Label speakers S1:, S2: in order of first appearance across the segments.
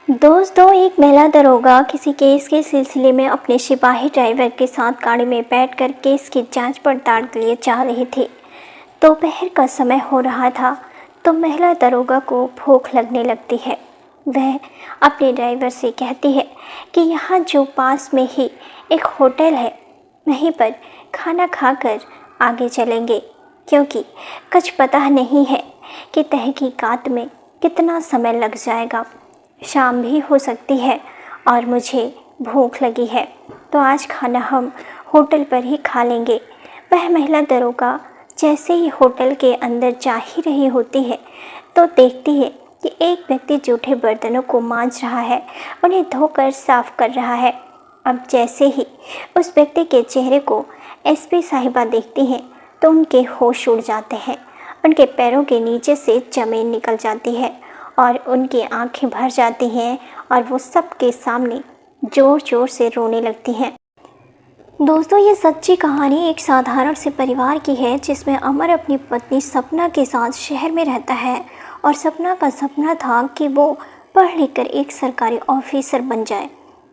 S1: दोस्तों, एक महिला दरोगा किसी केस के सिलसिले में अपने सिपाही ड्राइवर के साथ गाड़ी में बैठकर केस की जांच पड़ताल के लिए जा रही थी। दोपहर का समय हो रहा था तो महिला दरोगा को भूख लगने लगती है। वह अपने ड्राइवर से कहती है कि यहाँ जो पास में ही एक होटल है, वहीं पर खाना खाकर आगे चलेंगे, क्योंकि कुछ पता नहीं है कि तहकीकात में कितना समय लग जाएगा। शाम भी हो सकती है और मुझे भूख लगी है, तो आज खाना हम होटल पर ही खा लेंगे। वह महिला दरोगा जैसे ही होटल के अंदर जा ही रही होती है तो देखती है कि एक व्यक्ति जूठे बर्तनों को मांज रहा है, उन्हें धोकर साफ कर रहा है। अब जैसे ही उस व्यक्ति के चेहरे को एसपी साहिबा देखती हैं तो उनके होश उड़ जाते हैं, उनके पैरों के नीचे से ज़मीन निकल जाती है और उनकी आंखें भर जाती हैं और वो सबके सामने ज़ोर ज़ोर से रोने लगती हैं। दोस्तों, ये सच्ची कहानी एक साधारण से परिवार की है जिसमें अमर अपनी पत्नी सपना के साथ शहर में रहता है और सपना का सपना था कि वो पढ़ लिख कर एक सरकारी ऑफिसर बन जाए,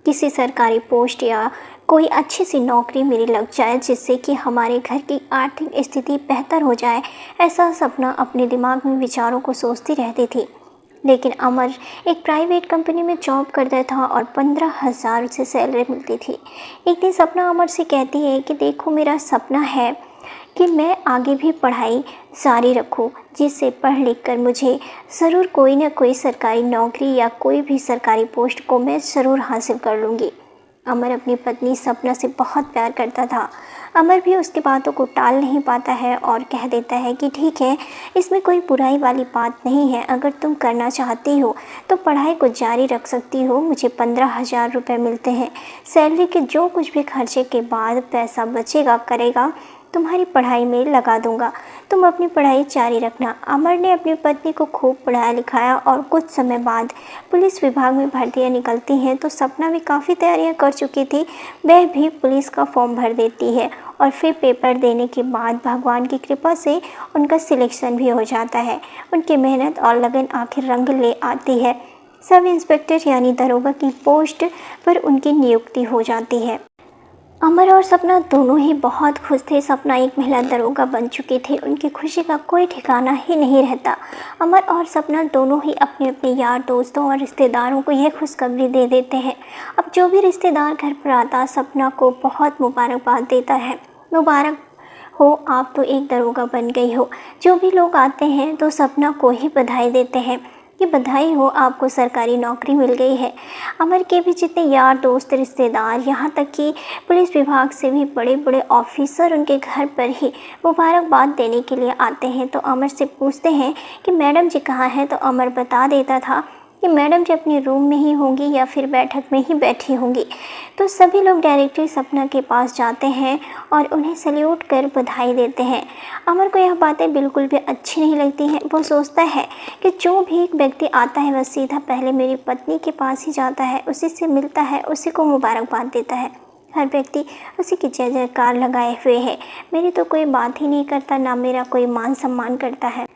S1: किसी सरकारी पोस्ट या कोई अच्छी सी नौकरी मेरी लग जाए जिससे कि हमारे घर की आर्थिक स्थिति बेहतर हो जाए। ऐसा सपना अपने दिमाग में विचारों को सोचती रहती थी। लेकिन अमर एक प्राइवेट कंपनी में जॉब करता था और 15,000 उसे सैलरी मिलती थी। एक दिन सपना अमर से कहती है कि देखो, मेरा सपना है कि मैं आगे भी पढ़ाई जारी रखूं, जिससे पढ़ लिख कर मुझे ज़रूर कोई ना कोई सरकारी नौकरी या कोई भी सरकारी पोस्ट को मैं ज़रूर हासिल कर लूँगी। अमर अपनी पत्नी सपना से बहुत प्यार करता था। अमर भी उसकी बातों को टाल नहीं पाता है और कह देता है कि ठीक है, इसमें कोई बुराई वाली बात नहीं है। अगर तुम करना चाहती हो तो पढ़ाई को जारी रख सकती हो। मुझे 15,000 रुपये मिलते हैं। सैलरी के जो कुछ भी खर्चे के बाद पैसा बचेगा करेगा तुम्हारी पढ़ाई में लगा दूंगा। तुम अपनी पढ़ाई जारी रखना। अमर ने अपनी पत्नी को खूब पढ़ाया लिखाया और कुछ समय बाद पुलिस विभाग में भर्तियां निकलती हैं तो सपना भी काफ़ी तैयारियां कर चुकी थी। वह भी पुलिस का फॉर्म भर देती है और फिर पेपर देने के बाद भगवान की कृपा से उनका सिलेक्शन भी हो जाता है। उनकी मेहनत और लगन आखिर रंग ले आती है। सब इंस्पेक्टर यानी दरोगा की पोस्ट पर उनकी नियुक्ति हो जाती है। अमर और सपना दोनों ही बहुत खुश थे। सपना एक महिला दरोगा बन चुकी थी। उनकी खुशी का कोई ठिकाना ही नहीं रहता। अमर और सपना दोनों ही अपने अपने यार दोस्तों और रिश्तेदारों को यह खुशखबरी दे देते हैं। अब जो भी रिश्तेदार घर पर आता सपना को बहुत मुबारकबाद देता है। मुबारक हो, आप तो एक दरोगा बन गई हो। जो भी लोग आते हैं तो सपना को ही बधाई देते हैं कि बधाई हो, आपको सरकारी नौकरी मिल गई है। अमर के भी जितने यार दोस्त रिश्तेदार, यहाँ तक कि पुलिस विभाग से भी बड़े बड़े ऑफिसर उनके घर पर ही मुबारकबाद देने के लिए आते हैं। तो अमर से पूछते हैं कि मैडम जी कहाँ हैं, तो अमर बता देता था कि मैडम जी अपने रूम में ही होंगी या फिर बैठक में ही बैठी होंगी। तो सभी लोग डायरेक्टली सपना के पास जाते हैं और उन्हें सल्यूट कर बधाई देते हैं। अमर को यह बातें बिल्कुल भी अच्छी नहीं लगती हैं। वो सोचता है कि जो भी एक व्यक्ति आता है वह सीधा पहले मेरी पत्नी के पास ही जाता है, उसी से मिलता है, उसी को मुबारकबाद देता है। हर व्यक्ति उसी की जय जयकार लगाए हुए है। मेरी तो कोई बात ही नहीं करता, ना मेरा कोई मान सम्मान करता है।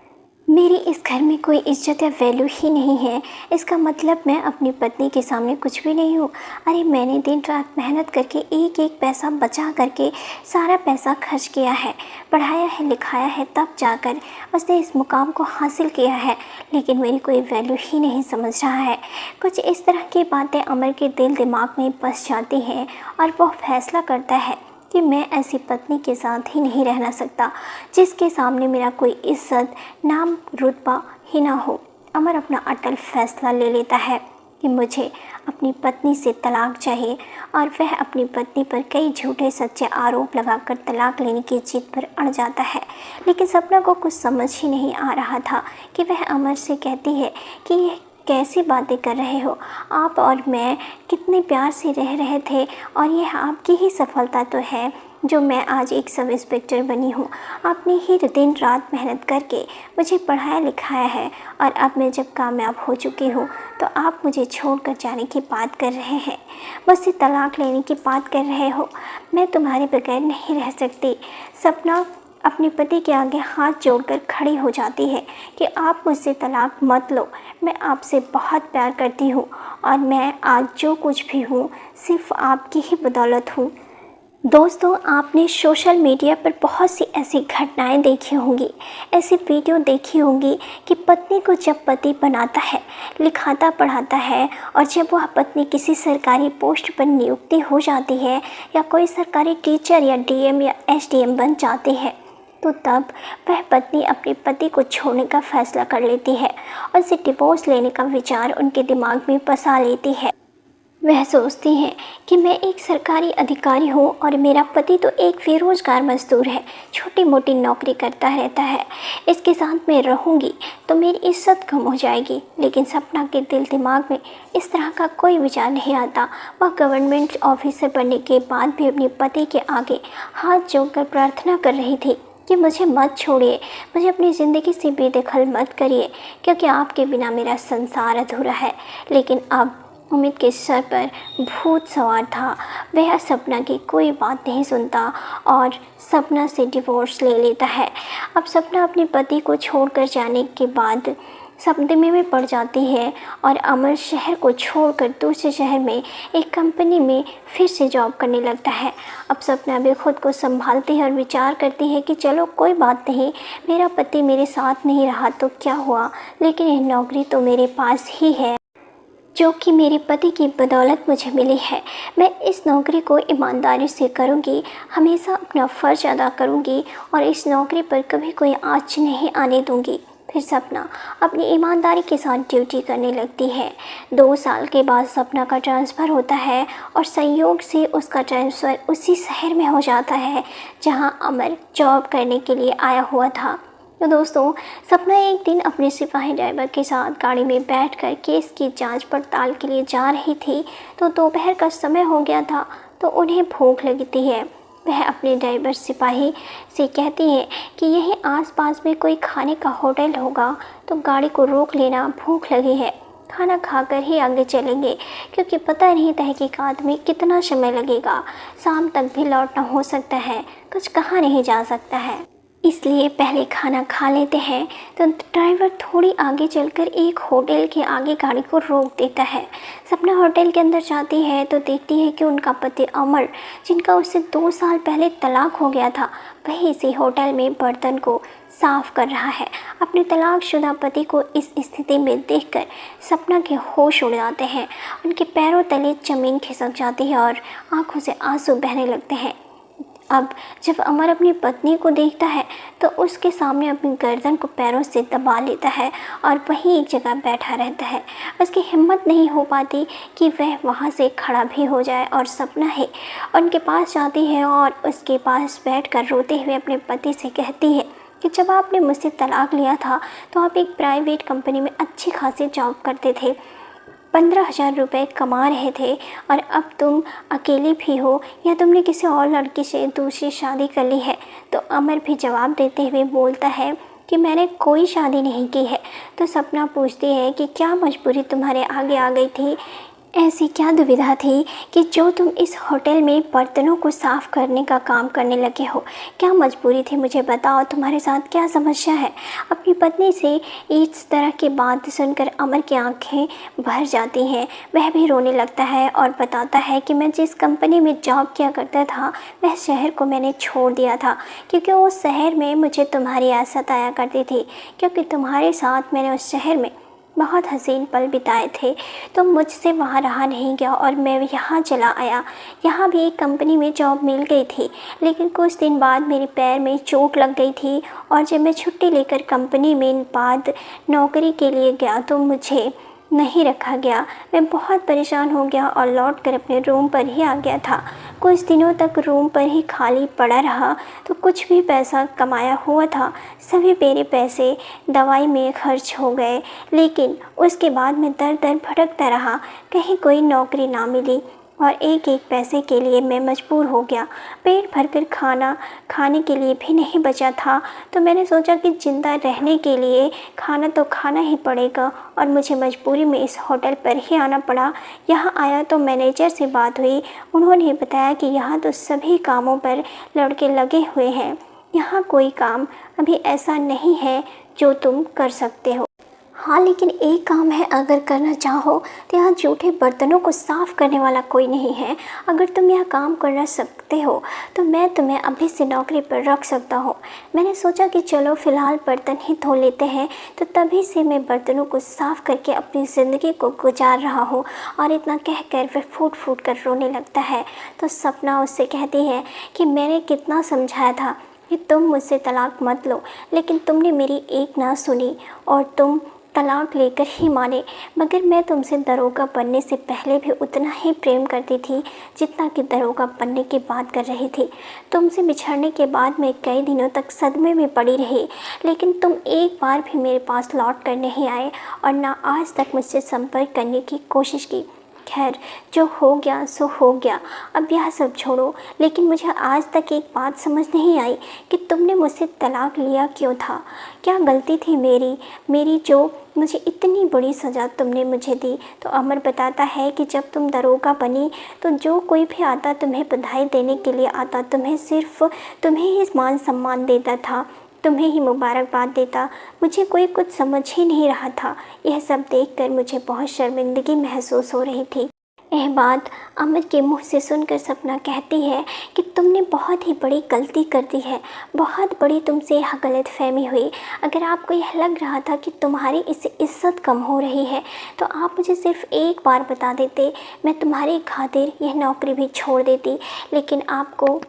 S1: मेरी इस घर में कोई इज्जत या वैल्यू ही नहीं है। इसका मतलब मैं अपनी पत्नी के सामने कुछ भी नहीं हूँ। अरे मैंने दिन रात मेहनत करके एक एक पैसा बचा करके सारा पैसा खर्च किया है, पढ़ाया है, लिखाया है, तब जाकर उसने इस मुकाम को हासिल किया है, लेकिन मेरी कोई वैल्यू ही नहीं समझ रहा है। कुछ इस तरह की बातें अमर के दिल दिमाग में बस जाती हैं और वह फैसला करता है कि मैं ऐसी पत्नी के साथ ही नहीं रहना सकता जिसके सामने मेरा कोई इज्जत, नाम, रुतबा ही ना हो। अमर अपना अटल फैसला ले लेता है कि मुझे अपनी पत्नी से तलाक चाहिए और वह अपनी पत्नी पर कई झूठे सच्चे आरोप लगाकर तलाक लेने की जिद पर अड़ जाता है। लेकिन सपना को कुछ समझ ही नहीं आ रहा था कि वह अमर से कहती है कि यह कैसी बातें कर रहे हो, आप और मैं कितने प्यार से रह रहे थे और यह आपकी ही सफलता तो है जो मैं आज एक सब इंस्पेक्टर बनी हूँ। आपने ही दिन रात मेहनत करके मुझे पढ़ाया लिखाया है और अब मैं जब कामयाब हो चुकी हूँ तो आप मुझे छोड़कर जाने की बात कर रहे हैं, मुझसे तलाक लेने की बात कर रहे हो। मैं तुम्हारे बगैर नहीं रह सकती। सपना अपने पति के आगे हाथ जोड़कर खड़ी हो जाती है कि आप मुझसे तलाक मत लो, मैं आपसे बहुत प्यार करती हूँ और मैं आज जो कुछ भी हूँ सिर्फ आपकी ही बदौलत हूँ। दोस्तों, आपने सोशल मीडिया पर बहुत सी ऐसी घटनाएं देखी होंगी, ऐसी वीडियो देखी होंगी कि पत्नी को जब पति बनाता है, लिखाता पढ़ाता है और जब वह पत्नी किसी सरकारी पोस्ट पर नियुक्ति हो जाती है या कोई सरकारी टीचर या डीएम या एसडीएम बन जाती है, तो तब वह पत्नी अपने पति को छोड़ने का फैसला कर लेती है और उसे डिवोर्स लेने का विचार उनके दिमाग में बसा लेती है। वह सोचती हैं कि मैं एक सरकारी अधिकारी हूँ और मेरा पति तो एक बेरोजगार मजदूर है, छोटी मोटी नौकरी करता रहता है, इसके साथ मैं रहूँगी तो मेरी इज्जत कम हो जाएगी। लेकिन सपना के दिल दिमाग में इस तरह का कोई विचार नहीं आता। वह गवर्नमेंट ऑफिसर बनने के बाद भी अपने पति के आगे हाथ जोड़कर प्रार्थना कर रही थी कि मुझे मत छोड़िए, मुझे अपनी ज़िंदगी से बेदखल मत करिए, क्योंकि आपके बिना मेरा संसार अधूरा है। लेकिन अब उम्मीद के सर पर भूत सवार था। वह सपना की कोई बात नहीं सुनता और सपना से डिवोर्स ले लेता है। अब सपना अपने पति को छोड़कर जाने के बाद सदमे में पड़ जाती है और अमर शहर को छोड़कर दूसरे शहर में एक कंपनी में फिर से जॉब करने लगता है। अब सपना भी खुद को संभालती है और विचार करती है कि चलो कोई बात नहीं, मेरा पति मेरे साथ नहीं रहा तो क्या हुआ, लेकिन यह नौकरी तो मेरे पास ही है जो कि मेरे पति की बदौलत मुझे मिली है। मैं इस नौकरी को ईमानदारी से करूँगी, हमेशा अपना फ़र्ज़ अदा करूँगी और इस नौकरी पर कभी कोई आँच नहीं आने दूँगी। फिर सपना अपनी ईमानदारी के साथ ड्यूटी करने लगती है। 2 साल के बाद सपना का ट्रांसफ़र होता है और संयोग से उसका ट्रांसफ़र उसी शहर में हो जाता है जहां अमर जॉब करने के लिए आया हुआ था। तो दोस्तों, सपना एक दिन अपने सिपाही ड्राइवर के साथ गाड़ी में बैठकर केस की जांच पड़ताल के लिए जा रही थी। तो दोपहर का समय हो गया था तो उन्हें भूख लगती है। वह अपने ड्राइवर सिपाही से कहती है कि यहीं आसपास में कोई खाने का होटल होगा तो गाड़ी को रोक लेना, भूख लगी है, खाना खाकर ही आगे चलेंगे, क्योंकि पता नहीं तहकीकात में कितना समय लगेगा, शाम तक भी लौटना हो सकता है, कुछ कहा नहीं जा सकता है, इसलिए पहले खाना खा लेते हैं। तो ड्राइवर थोड़ी आगे चलकर एक होटल के आगे गाड़ी को रोक देता है। सपना होटल के अंदर जाती है तो देखती है कि उनका पति अमर, जिनका उससे 2 साल पहले तलाक हो गया था, वही इसी होटल में बर्तन को साफ कर रहा है। अपने तलाकशुदा पति को इस स्थिति में देखकर सपना के होश उड़ जाते हैं। उनके पैरों तले ज़मीन खिसक जाती है और आंखों से आंसू बहने लगते हैं। अब जब अमर अपनी पत्नी को देखता है तो उसके सामने अपनी गर्दन को पैरों से दबा लेता है और वहीं एक जगह बैठा रहता है। उसकी हिम्मत नहीं हो पाती कि वह वहां से खड़ा भी हो जाए और सपना है उनके पास जाती है और उसके पास बैठकर रोते हुए अपने पति से कहती है कि जब आपने मुझसे तलाक लिया था तो आप एक प्राइवेट कंपनी में अच्छी खासी जॉब करते थे, 15,000 रुपये कमा रहे थे और अब तुम अकेले भी हो या तुमने किसी और लड़की से दूसरी शादी कर ली है। तो अमर भी जवाब देते हुए बोलता है कि मैंने कोई शादी नहीं की है। तो सपना पूछती है कि क्या मजबूरी तुम्हारे आगे आ गई थी, ऐसी क्या दुविधा थी कि जो तुम इस होटल में बर्तनों को साफ़ करने का काम करने लगे हो, क्या मजबूरी थी, मुझे बताओ, तुम्हारे साथ क्या समस्या है। अपनी पत्नी से इस तरह की बात सुनकर अमर की आंखें भर जाती हैं। वह भी रोने लगता है और बताता है कि मैं जिस कंपनी में जॉब किया करता था वह शहर को मैंने छोड़ दिया था, क्योंकि उस शहर में मुझे तुम्हारी याद सताया करती थी, क्योंकि तुम्हारे साथ मैंने उस शहर में बहुत हसीन पल बिताए थे। तो मुझसे वहाँ रहा नहीं गया और मैं यहाँ चला आया। यहाँ भी एक कंपनी में जॉब मिल गई थी, लेकिन कुछ दिन बाद मेरे पैर में चोट लग गई थी और जब मैं छुट्टी लेकर कंपनी में बाद नौकरी के लिए गया तो मुझे नहीं रखा गया। मैं बहुत परेशान हो गया और लौटकर अपने रूम पर ही आ गया था। कुछ दिनों तक रूम पर ही खाली पड़ा रहा तो कुछ भी पैसा कमाया हुआ था सभी मेरे पैसे दवाई में खर्च हो गए। लेकिन उसके बाद मैं दर दर भटकता रहा, कहीं कोई नौकरी ना मिली और एक एक पैसे के लिए मैं मजबूर हो गया। पेट भरकर खाना खाने के लिए भी नहीं बचा था। तो मैंने सोचा कि ज़िंदा रहने के लिए खाना तो खाना ही पड़ेगा और मुझे मजबूरी में इस होटल पर ही आना पड़ा। यहाँ आया तो मैनेजर से बात हुई, उन्होंने बताया कि यहाँ तो सभी कामों पर लड़के लगे हुए हैं, यहाँ कोई काम अभी ऐसा नहीं है जो तुम कर सकते हो। हाँ, लेकिन एक काम है, अगर करना चाहो तो यहाँ जूठे बर्तनों को साफ़ करने वाला कोई नहीं है। अगर तुम यह काम करना सकते हो तो मैं तुम्हें अभी से नौकरी पर रख सकता हूँ। मैंने सोचा कि चलो फ़िलहाल बर्तन ही धो लेते हैं, तो तभी से मैं बर्तनों को साफ़ करके अपनी ज़िंदगी को गुजार रहा हूँ। और इतना कहकर वह फूट फूट कर रोने लगता है। तो सपना उससे कहती है कि मैंने कितना समझाया था कि तुम मुझसे तलाक मत लो, लेकिन तुमने मेरी एक ना सुनी और तुम तलाक लेकर ही माने। मगर मैं तुमसे दरोगा बनने से पहले भी उतना ही प्रेम करती थी जितना कि दरोगा बनने की बात कर रही थी। तुमसे बिछड़ने के बाद मैं कई दिनों तक सदमे में पड़ी रही, लेकिन तुम एक बार भी मेरे पास लौट कर नहीं आए और ना आज तक मुझसे संपर्क करने की कोशिश की। खैर, जो हो गया सो हो गया, अब यह सब छोड़ो। लेकिन मुझे आज तक एक बात समझ नहीं आई कि तुमने मुझसे तलाक लिया क्यों था। क्या गलती थी मेरी जो मुझे इतनी बड़ी सज़ा तुमने मुझे दी। तो अमर बताता है कि जब तुम दरोगा बनी तो जो कोई भी आता तुम्हें बधाई देने के लिए आता, तुम्हें ही मान सम्मान देता था, तुम्हें ही मुबारकबाद देता। मुझे कोई कुछ समझ ही नहीं रहा था। यह सब देखकर मुझे बहुत शर्मिंदगी महसूस हो रही थी। यह बात अमर के मुंह से सुनकर सपना कहती है कि तुमने बहुत ही बड़ी गलती कर दी है, बहुत बड़ी तुमसे यह गलतफहमी हुई। अगर आपको यह लग रहा था कि तुम्हारी इससे इज्जत कम हो रही है तो आप मुझे सिर्फ एक बार बता देते, मैं तुम्हारी खातिर यह नौकरी भी छोड़ देती, लेकिन आपको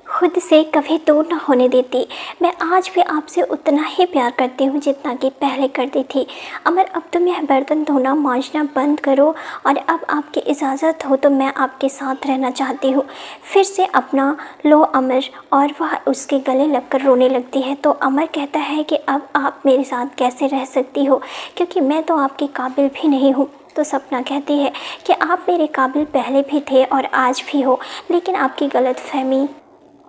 S1: खुद से कभी दूर न होने देती। मैं आज भी आपसे उतना ही प्यार करती हूँ जितना कि पहले करती थी। अमर, अब तुम यह बर्तन धोना मांजना बंद करो और अब आपकी इजाज़त हो तो मैं आपके साथ रहना चाहती हूँ। फिर से अपना लो अमर, और वह उसके गले लगकर रोने लगती है। तो अमर कहता है कि अब आप मेरे साथ कैसे रह सकती हो, क्योंकि मैं तो आपके काबिल भी नहीं हूँ। तो सपना कहती है कि आप मेरे काबिल पहले भी थे और आज भी हो, लेकिन आपकी गलतफहमी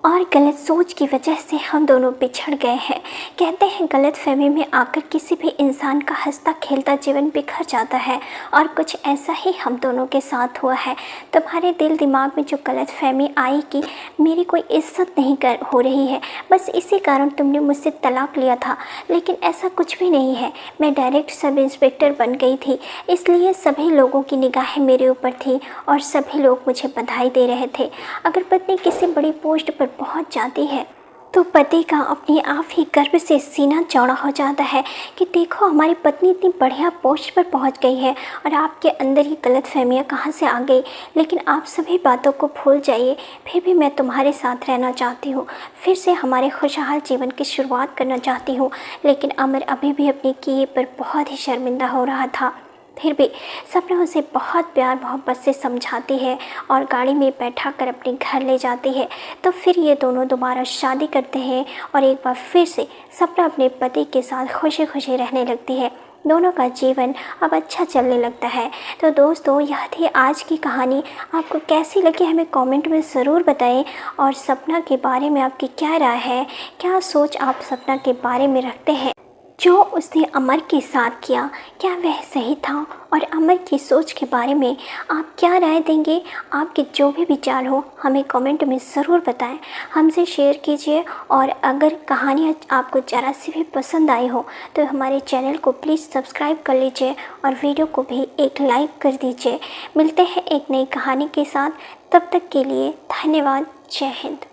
S1: और गलत सोच की वजह से हम दोनों बिछड़ गए हैं। कहते हैं गलतफहमी में आकर किसी भी इंसान का हंसता खेलता जीवन बिखर जाता है, और कुछ ऐसा ही हम दोनों के साथ हुआ है। तुम्हारे दिल दिमाग में जो गलतफहमी आई कि मेरी कोई इज्जत नहीं हो रही है, बस इसी कारण तुमने मुझसे तलाक लिया था, लेकिन ऐसा कुछ भी नहीं है। मैं डायरेक्ट सब इंस्पेक्टर बन गई थी, इसलिए सभी लोगों की निगाहें मेरे ऊपर थी और सभी लोग मुझे बधाई दे रहे थे। अगर पत्नी किसी बड़ी पोस्ट पर पहुंच जाती है तो पति का अपने आप ही गर्व से सीना चौड़ा हो जाता है कि देखो हमारी पत्नी इतनी बढ़िया पोस्ट पर पहुंच गई है, और आपके अंदर ये गलतफहमियां कहां से आ गई। लेकिन आप सभी बातों को भूल जाइए, फिर भी मैं तुम्हारे साथ रहना चाहती हूँ, फिर से हमारे खुशहाल जीवन की शुरुआत करना चाहती हूँ। लेकिन अमर अभी भी अपने किए पर बहुत ही शर्मिंदा हो रहा था। फिर भी सपना उसे बहुत प्यार मोहब्बत से समझाती है और गाड़ी में बैठा कर अपने घर ले जाती है। तो फिर ये दोनों दोबारा शादी करते हैं और एक बार फिर से सपना अपने पति के साथ खुशी खुशी रहने लगती है। दोनों का जीवन अब अच्छा चलने लगता है। तो दोस्तों, यह थी आज की कहानी। आपको कैसी लगी हमें कमेंट में ज़रूर बताएं, और सपना के बारे में आपकी क्या राय है, क्या सोच आप सपना के बारे में रखते हैं। जो उसने अमर के साथ किया, क्या वह सही था, और अमर की सोच के बारे में आप क्या राय देंगे। आपके जो भी विचार हो हमें कमेंट में ज़रूर बताएं, हमसे शेयर कीजिए। और अगर कहानी आपको ज़रा सी भी पसंद आई हो तो हमारे चैनल को प्लीज़ सब्सक्राइब कर लीजिए और वीडियो को भी एक लाइक कर दीजिए। मिलते हैं एक नई कहानी के साथ, तब तक के लिए धन्यवाद। जय हिंद।